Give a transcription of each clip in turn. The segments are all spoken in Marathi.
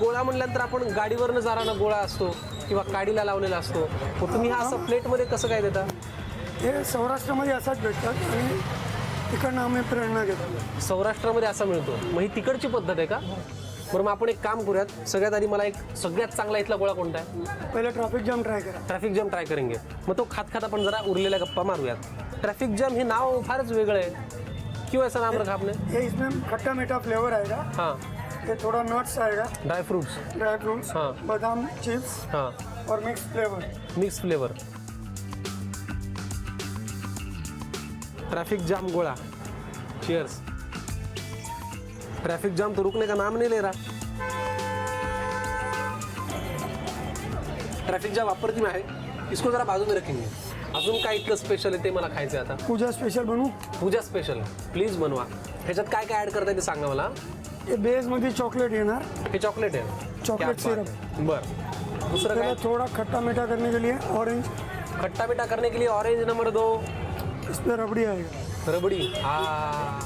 गोळा म्हणल्यानंतर आपण गाडीवरनं जाणारा गोळा असतो किंवा काडीला लावलेला असतो, मग तुम्ही हा असं प्लेटमध्ये कसं काय देता? हे सौराष्ट्रामध्ये असाच भेटतात आणि तिकडनं आम्ही प्रेरणा घेतो. सौराष्ट्रामध्ये असा मिळतो, मग ही तिकडची पद्धत आहे का? बरं, मग आपण एक काम करूयात. सगळ्यात आधी मला एक सगळ्यात चांगला इथला गोळा कोणता आहे? पहिले ट्रॅफिक जाम ट्राय करा. ट्रॅफिक जॅम ट्राय करेंगे. मग तो खात खात आपण जरा उरलेल्या गप्पा मारूयात. ट्रॅफिक जॅम हे नाव फारच वेगळं आहे, क्यों ऐसा नाम रखा आपने? ये इसमें खट्टा मीठा फ्लेवर आएगा. हाँ, ये थोड़ा नट्स आएगा, ड्राई फ्रूट्स. ड्राई फ्रूट्स, हाँ. बादाम चिप्स हाँ, और mix flavour. Mix flavour. Traffic jam गोला. चीयर्स. ट्रैफिक जाम तो रुकने का नाम नहीं ले रहा. ट्रैफिक जाम अप्रतिम आहे. इसको जरा बाजू में रखेंगे. अजून काय इतकं स्पेशल आहे ते मला खायचं आहे आता. पूजा स्पेशल बनवू. पूजा स्पेशल प्लीज बनवा. ह्याच्यात काय काय ऍड करताय ते सांगा मला. ये बेसमध्ये चॉकलेट येणार. हे चॉकलेट आहे. चॉकलेट क्या बात सिरप. है. बरं, दुसरं पहले काय? थोड़ा खट्टा मीठा करने के लिए ऑरेंज. खट्टा मीठा करने के लिए ऑरेंज नंबर 2. इस पर रबड़ी आएगा. रबड़ी. हा,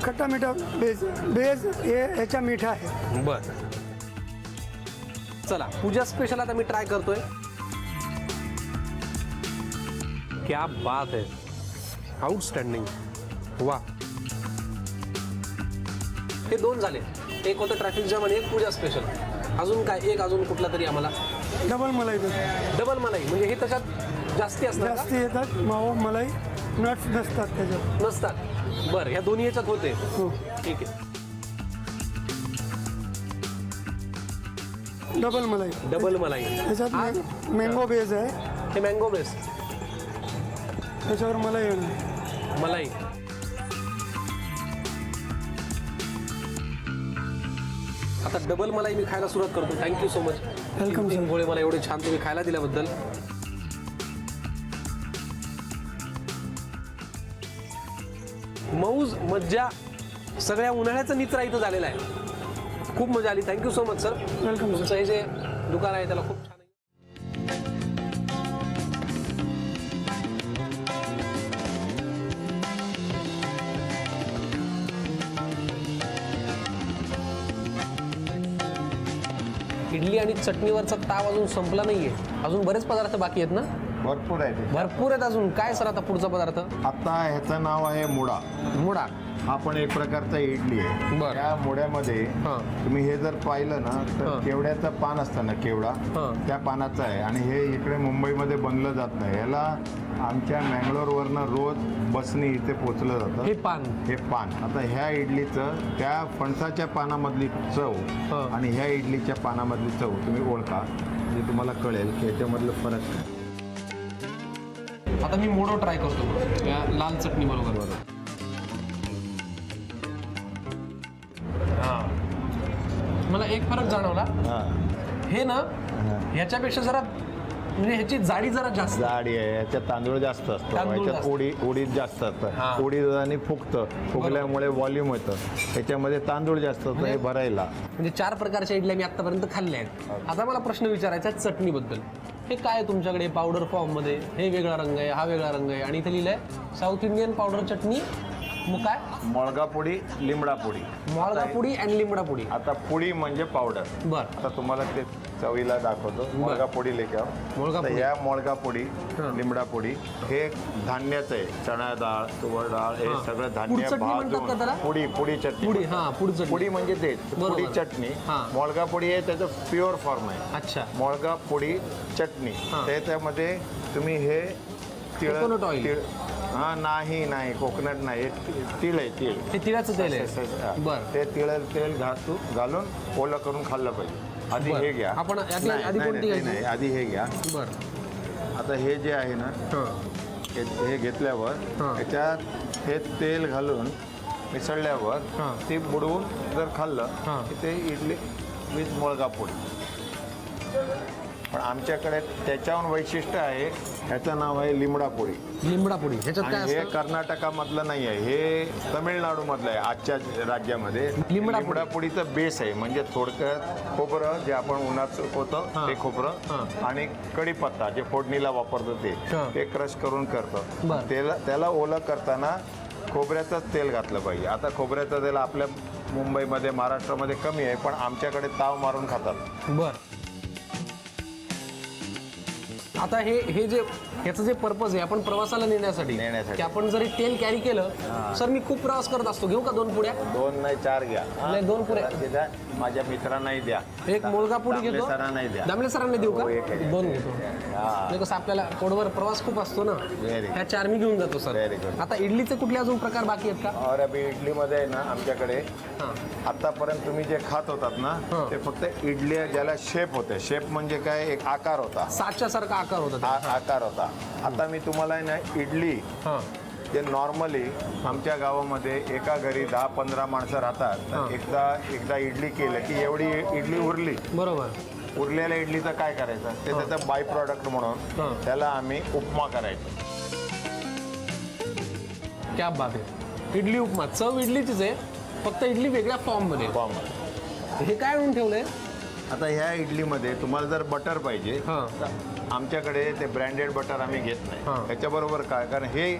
खट्टा मीठा बेस. बेस ये ह्याचा मीठा आहे. बर, चला पूजा स्पेशल आता मी ट्राय करतोय. क्या बात है, आउटस्टँडिंग. वा, हे 2 झाले. एक होतं ट्रॅफिक जाम आणि एक पूजा स्पेशल. अजून काय? एक अजून कुठला तरी आम्हाला. डबल मलाई देतो. डबल मलाई म्हणजे हे त्याच्यात जास्ती असतात का? जास्ती येतात. मावा मलाई नट्स नसतात त्याच्यात. नसतात. बरं, ह्या दोन्ही याच्यात होते. हो. ठीक आहे. डबल मलाई. डबल मलाई. त्याच्यात मँगो बेस आहे. हे मँगो बेस. त्याच्यावर मलाई येणार. मलाई. आता डबल मलाई मी खायला सुरुवात करतो. Thank you so much. Welcome sir. गोळे मला एवढे छान तुम्ही खायला दिल्याबद्दल. मौज मज्जा सगळ्या उन्हाळ्याचा निचरा इथं झालेला आहे. खूप मजा आली. Thank you so much sir. Welcome sir. तुमचं हे जे दुकान आहे त्याला खूप छान आहे. इडली आणि चटणीवरचा ताव अजून संपला नाहीये. अजून बरेच पदार्थ बाकी आहेत ना? भरपूर आहे ते. भरपूर आहेत अजून. काय सर आता पुढचा पदार्थ? आता ह्याचं नाव आहे मुडा. मुडा. हा पण एक प्रकारचा इडली आहे. बरं. त्या मुड्यामध्ये हां. तुम्ही हे जर पाहिलं ना तर हां. केवड्याचं पान असतं ना, केवडा हां. त्या पानाचं आहे आणि हे इकडे मुंबईमध्ये बनलं जात नाही. याला आमच्या मँगलोरवरनं रोज बसनी इथे पोचलं जातं. हे पान. हे पान. आता ह्या इडलीचं त्या फणसाच्या पानामधली चव हां. आणि ह्या इडलीच्या पानामधली चव तुम्ही ओळखा, म्हणजे तुम्हाला कळेल की याच्यामधलं फरक काय. आता मी मोडो ट्राय करतो या लाल चटणी बरोबर. मला एक फरक जाणवला. हां. हे ना ह्याच्यापेक्षा जरा म्हणजे ह्याची जाडी जरा जास्त. जाडी आहे. याच्यात तांदूळ जास्त असतो. तांदूळ याच्यात जास्त. उडीद जास्त हां. असतं. उडीद आणि फुगतं. फुगल्यामुळे व्हॉल्यूम येतं. त्याच्यामध्ये तांदूळ जास्त असतं हे भरायला. म्हणजे 4 प्रकारच्या इडल्या मी आतापर्यंत खाल्ल्या आहेत. आता मला प्रश्न विचारायचा आहे चटणीबद्दल. हे काय आहे तुमच्याकडे पावडर फॉर्ममध्ये? हे वेगळा रंग आहे, हा वेगळा रंग आहे आणि इथे लिहिलंय साऊथ इंडियन पावडर चटणी. मग काय? मुळगा पुडी, लिंबडा पुडी. मोळगा पुडी आणि लिंबडा पुडी. आता पुडी म्हणजे पावडर. बरं. आता तुम्हाला ते चवीला दाखवतो. मुळगा पुडी लेखा. मुळगा पुडी. ह्या मुळगा पुडी, हां. लिंबडा पुडी हे धान्याचं आहे. चणा डाळ, तुवर डाळ हे हां. सगळं पुड धान्य चटणी म्हणतात का त्याला? पुडी चटणी. पुडी. हां, पुड चटणी. पुडी म्हणजे तेच. बरोबर. पुडी चटणी. हां. मुळगा पुडी हे त्याचं प्युअर फॉर्म आहे. अच्छा. मुळगा पुडी चटणी. हां. त्याच्यामध्ये तुम्ही हे Coconut oil. हा नाही कोकोनट नाही. हे तीळ आहे. तीळ. हे तिळाचं तेल हां. आहे. बरं. ते तेल घालून ओलं करून खाल्लं पाहिजे. आधी बरं. हे घ्या. आपण आधी नाही, कोणती नाही, घ्यायची? नाही, आधी हे घ्या. बरं. आता हे जे आहे ना हे घेतल्यावर हां. त्याच्यात हे तेल घालून मिसळल्यावर हां. ते बुडवून जर खाल्लं हां. की ते इडली विथ मुळगा पोळी. पण आमच्याकडे त्याच्याहून वैशिष्ट्य आहे. ह्याचं नाव आहे लिंबडा पोळी. लिंबडा पुडी. ह्याच्यात काय आणि हे असतं? कर्नाटकामधलं नाही आहे. हे तमिळनाडूमधलं आहे. आजच्या राज्यामध्ये लिंबडा लिंबडा पोळीचं बेस आहे. म्हणजे थोडक्यात खोबरं जे आपण उन्हात सुकवतं हां. ते खोबरं हां. आणि कढीपत्ता जे फोडणीला वापरतो हां. ते क्रश करून करतो. बरं. त्याला ओलं करताना खोबऱ्याचंच तेल घातलं पाहिजे. आता खोबऱ्याचं तेल आपल्या मुंबईमध्ये महाराष्ट्रामध्ये कमी आहे, पण आमच्याकडे ताव मारून खातात. बर. आता हे जे ह्याचं जे पर्पज आहे आपण प्रवासाला नेण्यासाठी की आपण जरी तेल कॅरी केलं. सर मी खूप प्रवास करत असतो, घेऊ का 2 पुड्या? 2 नाही 4 घ्या. नाही 2 पुड्या. द्या. माझ्या मित्रांनाही द्या. एक मुलगा पुडी घेतो. सरांनाही द्या. दामले सरांना देऊ का? हो, एक आहे. 2 घेतो. नाही कसं आपल्याला पोटभर प्रवास खूप असतो ना. Very ह्या 4 मी घेऊन जातो सर. Very good. आता इडलीचे कुठले अजून प्रकार बाकी आहेत का? और अभी इडलीमध्ये आहे ना आमच्याकडे हां आतापर्यंत तुम्ही जे खात होतात ना ते फक्त इडली ज्याला शेप होते. शेप म्हणजे काय, एक आकार होता. साच्यासारखा आकार होता त्याचा. आकार होता. आता मी तुम्हाला आहे ना इडली हां जे नॉर्मली आमच्या गावामध्ये एका घरी 10-15 माणसं राहतात. तर एकदा इडली केलं की एवढी इडली उरली. बरोबर. उरलेल्या इडलीचं काय करायचं, ते त्याचं बाय प्रॉडक्ट म्हणून त्याला आम्ही उपमा करायचो. क्या बात आहे. इडली उपमा, चव इडलीचीच आहे, फक्त इडली वेगळ्या फॉर्ममध्ये. हे काय म्हणून ठेवलंय? आता ह्या इडलीमध्ये तुम्हाला जर बटर पाहिजे हां. तर आमच्याकडे ते ब्रँडेड बटर आम्ही घेत नाही. हां. त्याच्याबरोबर काय, कारण हे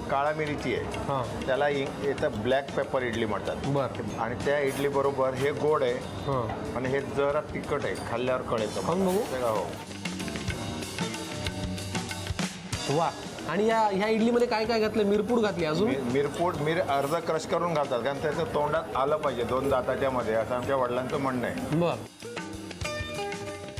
काळा मिरीची आहे, हां त्याला याचं ब्लॅक पेपर इडली म्हणतात. बरं. आणि त्या इडली बरोबर हे गोड आहे हां आणि हे जरा तिखट आहे. खाल्ल्यावर कळेल. खाऊन बघू. हो. वा. आणि ह्या इडलीमध्ये काय काय घातलं? मिरपूड घातली अजून? मिर अर्ध क्रश करून घालतात, कारण त्याचं तोंडात आलं पाहिजे 2 दाताच्या मध्ये, असं आमच्या वडिलांचं म्हणणं आहे. बर.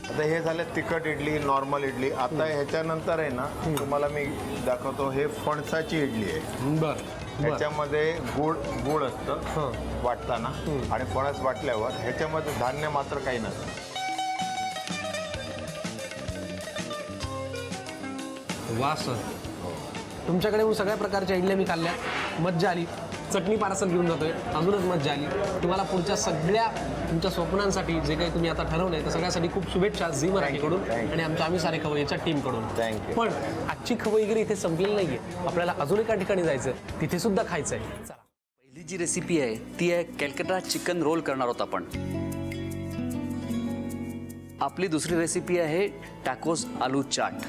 आता हे झालं तिखट इडली, नॉर्मल इडली. आता ह्याच्यानंतर आहे ना तुम्हाला मी दाखवतो, हे फणसाची इडली आहे. बर. ह्याच्यामध्ये गुळ असतं हां वाटताना, आणि फणस वाटल्यावर ह्याच्यामध्ये धान्य मात्र काही नसतं. वा सर, तुमच्याकडे येऊन सगळ्या प्रकारच्या इडल्या मी खाल्ल्या, मज्जा आली. चटणी पार्सल घेऊन जातोय, अजूनच मज्जा आली. तुम्हाला पुढच्या सगळ्या तुमच्या स्वप्नांसाठी जे काही तुम्ही आता ठरवलंय त्या सगळ्यासाठी खूप शुभेच्छा झी मराठीकडून आणि आमच्या आम्ही सारे खवय्याच्या टीमकडून. थँक्यू. पण आजची खवयगिरी इथे संपलेली नाहीये, आपल्याला अजून एका ठिकाणी जायचं, तिथे सुद्धा खायचंय. चला. पहिली जी रेसिपी आहे ती आहे कॅलकटा चिकन रोल करणार आहोत आपण. आपली दुसरी रेसिपी आहे टॅकोस आलू चाट.